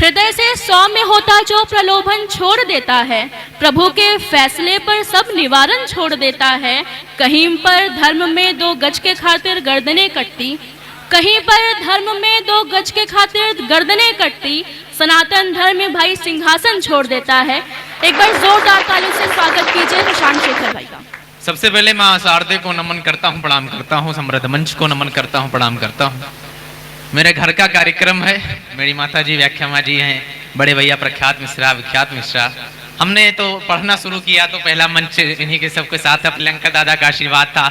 हृदय से सौम्य होता जो प्रलोभन छोड़ देता है, प्रभु के फैसले पर सब निवारण छोड़ देता है। कहीं पर धर्म में 2 गज के खातिर गर्दनें कटती, कहीं पर धर्म में 2 गज के खातिर गर्दनें कटती, सनातन धर्म में भाई सिंहासन छोड़ देता है। एक बार जोरदार ताली से स्वागत कीजिए निशान शेखर भाई का। सबसे पहले मैं शारदे को नमन करता हूँ, प्रणाम करता हूँ। समृद्ध मंच को नमन करता हूँ, प्रणाम करता हूँ। मेरे घर का कार्यक्रम है, मेरी माता जी व्याख्या माँ जी हैं, बड़े भैया प्रख्यात मिश्रा, विख्यात मिश्रा। हमने तो पढ़ना शुरू किया तो पहला मंच इन्हीं के सबके साथ प्रियंका दादा का आशीर्वाद था।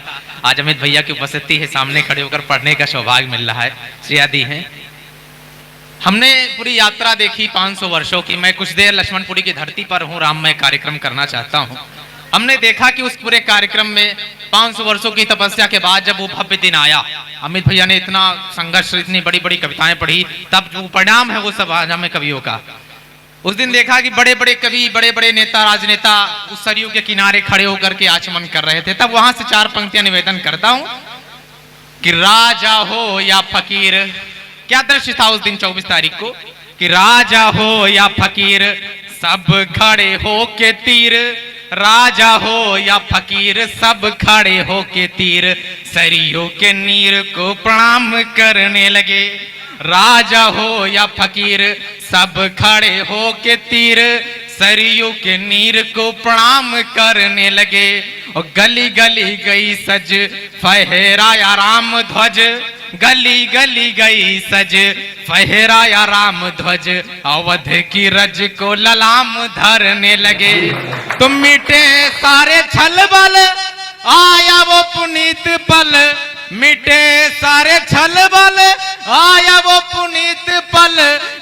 आज अमित भैया की उपस्थिति है, सामने खड़े होकर पढ़ने का सौभाग्य मिल रहा है। श्रेया दी है। हमने पूरी यात्रा देखी 500 वर्षों की। मैं कुछ देर लक्ष्मणपुरी की धरती पर हूँ, राममय कार्यक्रम करना चाहता हूँ। हमने देखा कि उस पूरे कार्यक्रम में 500 वर्षों की तपस्या के बाद जब वो भव्य दिन आया, अमित भैया ने इतना संघर्ष, इतनी बड़ी बड़ी कविताएं पढ़ी, तब जो परिणाम है वो सब आज हमें कवियों का। उस दिन देखा कि बड़े बड़े कवि, बड़े बड़े नेता, राजनेता उस सरयू के किनारे खड़े होकर के आचमन कर रहे थे। तब वहां से 4 पंक्तियां निवेदन करता हूं कि राजा हो या फकीर, क्या दृश्य था उस दिन 24 तारीख को, कि राजा हो या फकीर सब खड़े हो के तीर, राजा हो या फकीर सब खड़े हो के तीर, सरियों के नीर को प्रणाम करने लगे। राजा हो या फकीर सब खड़े हो के तीर, सरियों के नीर को प्रणाम करने लगे। और गली गली गई सज फहराया राम ध्वज, गली गली गई सज फहराया राम ध्वज, अवध की रज को ललाम धरने लगे। तुम मिटे सारे छल बल, आया वो पुनीत पल, मिटे सारे छल बल, आया वो पुनीत पल,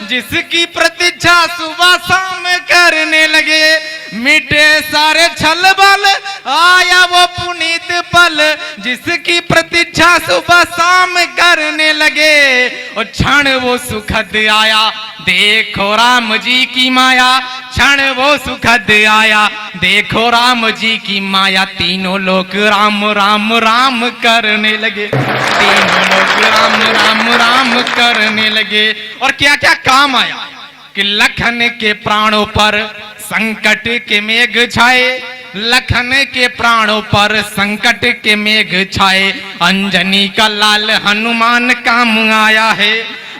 जिसकी प्रतीक्षा सुबह शाम करने लगे। मिटे सारे छल बल, आया वो पुनीत पल, जिसकी प्रतीक्षा सुबह शाम करने लगे। और क्षण वो सुखद आया, देखो राम जी की माया, क्षण वो सुखद आया, देखो राम जी की माया। तीनों लोग राम राम राम करने लगे, तीनों लोग राम राम राम करने लगे। और क्या क्या काम आया कि लखन के प्राणों पर संकट के मेघ छाए, लखन के प्राणों पर संकट के मेघ छाए, अंजनी का लाल हनुमान काम आया है।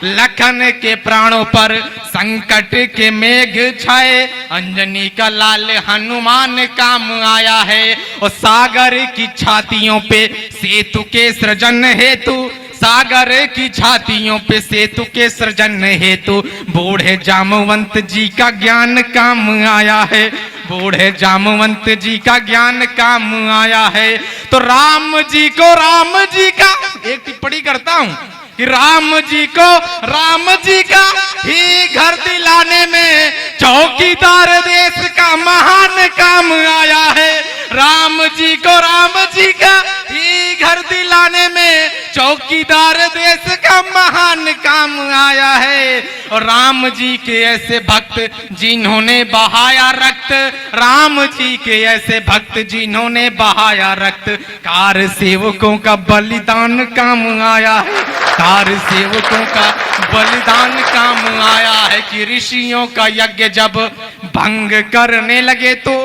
लखन के प्राणों पर संकट के मेघ छाए, अंजनी का लाल हनुमान काम आया है। और सागर की छातियों पे सेतु के सृजन हेतु, सागर की छातियों पे सेतु के सृजन हेतु, बूढ़े जामवंत जी का ज्ञान काम आया है, बूढ़े जामवंत जी का ज्ञान काम आया है। तो राम जी को, राम जी का एक टिप्पणी करता हूं कि राम जी को, राम जी का ही घर दिलाने में चौकीदार देश का महान काम आया है। राम जी को, राम जी का ही घर दिलाने में चौकीदार देश का महान काम आया है। और राम जी के ऐसे भक्त जिन्होंने बहाया रक्त, राम जी के ऐसे भक्त जिन्होंने बहाया रक्त, कार सेवकों का बलिदान काम आया है, कार सेवकों का बलिदान काम आया है। कि ऋषियों का यज्ञ जब भंग करने लगे तो,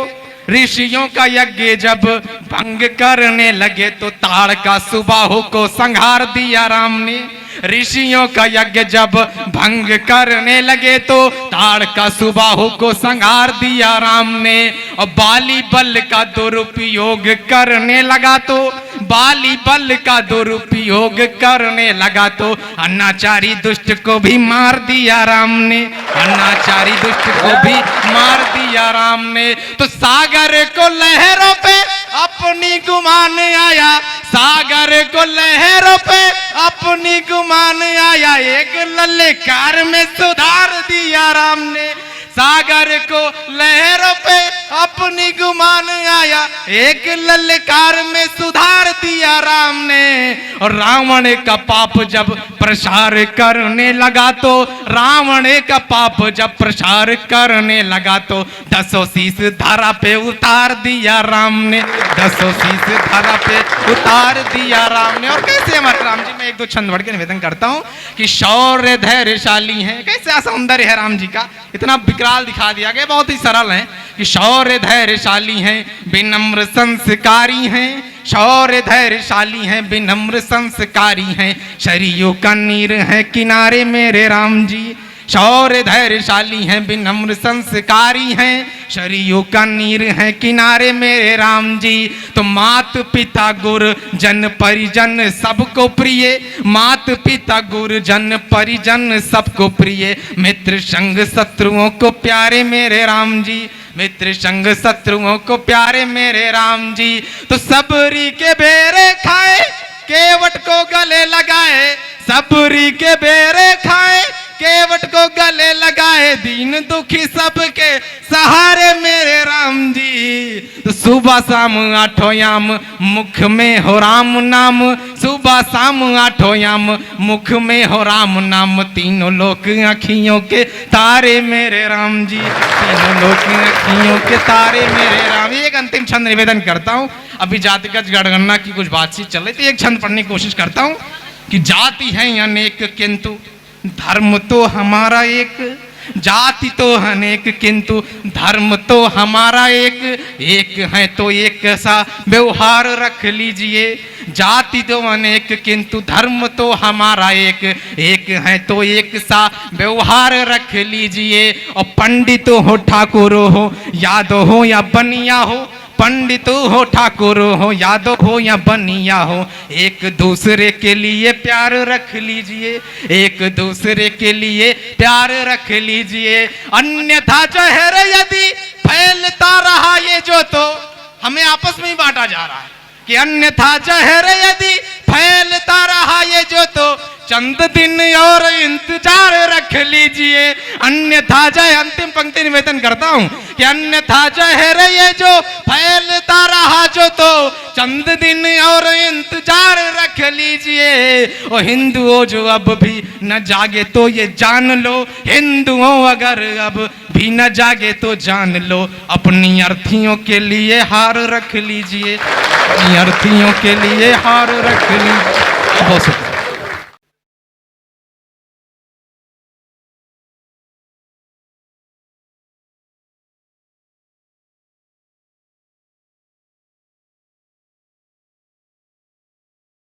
ऋषियों का यज्ञ जब भंग करने लगे तो, ताड़का सुबाहु को संहार दिया राम ने। ऋषियों का यज्ञ जब भंग करने लगे तो, ताड़का सुबाहु को संहार दिया राम ने। और बाली बल का दुरुपयोग करने लगा तो, बाली बल का दुरुपयोग करने लगा तो, अन्नाचारी दुष्ट को भी मार दिया राम ने, अन्नाचारी दुष्ट को भी मार दिया राम ने। तो सागर को लहरों पे अपनी गुमान आया, सागर को लहरों पे अपनी गुमान आया, एक ललकार में सुधार दिया राम ने। सागर को लहरों पे अपनी गुमान आया, एक ललकार में सुधार दिया राम ने। और रावण का पाप जब प्रसार करने लगा तो, रावण का पाप जब प्रसार करने लगा तो 10 शीश धरा पे उतार दिया राम ने, 10 शीश धरा पे उतार दिया राम ने। और कैसे हमारे राम जी, मैं एक दो छंद बढ़ के निवेदन करता हूं कि शौर्य धैर्यशाली हैं। कैसे सौंदर्य है राम जी का, इतना विकराल दिखा दिया गया, बहुत ही सरल है कि शौर्य धैर्यशाली हैं, विनम्र संस्कारी हैं, शौर्य धैर्यशाली हैं, विनम्र संस्कारी हैं, शरीयों का नीर है किनारे मेरे राम जी। शौर्य धैर्यशाली हैं, विनम्र संस्कारी हैं, शरीयों का नीर है किनारे मेरे राम जी। तो मात पिता गुरु जन परिजन सबको प्रिय, मात पिता गुरु जन परिजन सबको प्रिय, मित्र संग शत्रुओं को प्यारे मेरे राम जी, मित्र संग शत्रुओं को प्यारे मेरे राम जी। तो सबरी के बेरे खाए, केवट को गले लगाए, सबरी के बेरे खाए, केवट को गले लगाए, दीन दुखी सबके सहारे मेरे राम जी। तो सुबह शाम आठों याम मुख में हो राम नाम, सुबह शाम आठों याम मुख में हो राम नाम, तीनों लोक अखियों के तारे मेरे राम जी, तीनों लोक अखियों के तारे मेरे राम। एक अंतिम छंद निवेदन करता हूँ, अभी जातिगत जनगणना की कुछ बातचीत चल रही थी, एक छंद पढ़ने की कोशिश करता हूँ कि जाति है अनेक किंतु धर्म तो हमारा एक, जाति तो अनेक किंतु धर्म तो हमारा एक, एक है तो एक सा व्यवहार रख लीजिए। जाति तो अनेक किंतु धर्म तो हमारा एक, एक है तो एक सा व्यवहार रख लीजिए। और पंडित हो ठाकुर हो यादव हो या बनिया हो, पंडित हो ठाकुर हो यादव हो या बनिया हो, एक दूसरे के लिए प्यार रख लीजिए, एक दूसरे के लिए प्यार रख लीजिए। अन्यथा जहर यदि फैलता रहा ये जो, तो हमें आपस में ही बांटा जा रहा है कि अन्यथा जहर यदि फैलता रहा ये जो, तो चंद दिन और इंतजार रख लीजिए। अन्यथा जय, अंतिम पंक्ति निवेदन करता हूं कि अन्यथा जहर ये जो फैलता रहा जो, तो चंद दिन और इंतजार रख लीजिए। और हिंदुओं जो अब भी न जागे तो ये जान लो, हिंदुओं अगर अब भी न जागे तो जान लो, अपनी अर्थियों के लिए हार रख लीजिए, अपनी अर्थियों के लिए हार रख लीजिए। बहुत शुक्रिया।